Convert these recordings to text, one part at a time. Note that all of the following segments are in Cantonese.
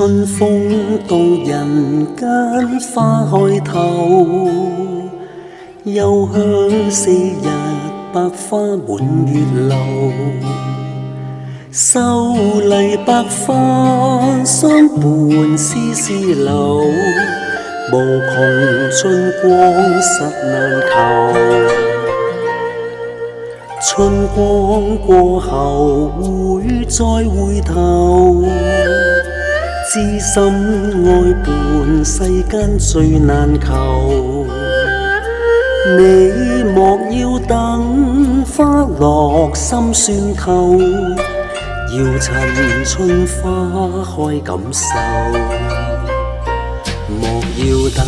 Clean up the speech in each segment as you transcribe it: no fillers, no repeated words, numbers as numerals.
春風到人間花開頭，又向四日百花滿月樓。秀麗百花相伴絲絲流，無窮春光實難求。春光過後會再回頭，知心愛伴世間最難求。你莫要等花落心酸透，要趁春花開感受。莫要等，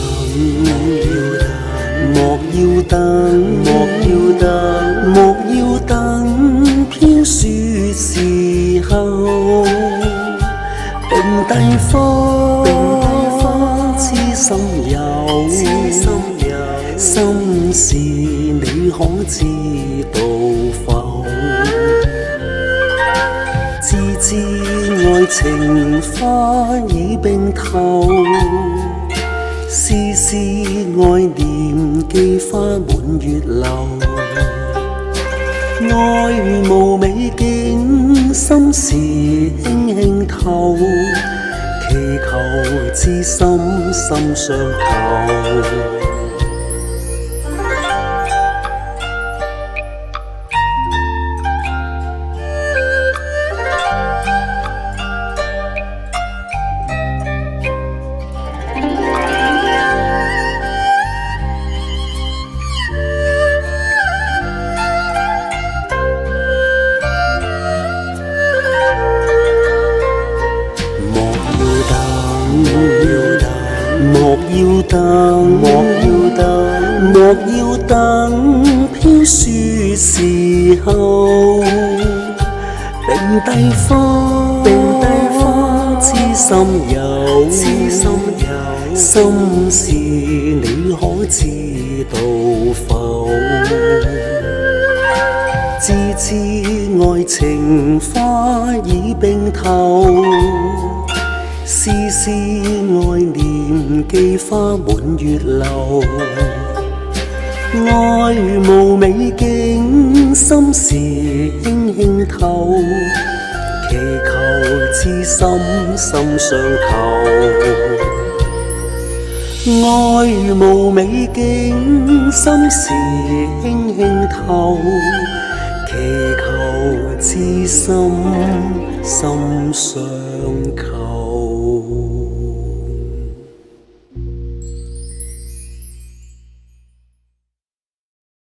莫要等，莫要等，莫要等飄雪時候。並蒂花，痴心有，心事你可知道否？知知愛情花已冰透，絲絲愛念寄花滿月樓。愛無美景，心事輕輕透，祈求知心心相投。莫要等，莫要等，莫要等飄雪時候。並蒂花，痴心有，心事你可知道否？知知愛情花已冰透，絲絲愛念寄花滿月樓。愛無美景，心事輕輕透，祈求知心心相投。愛無美景，心事輕輕透，祈求知心心相求。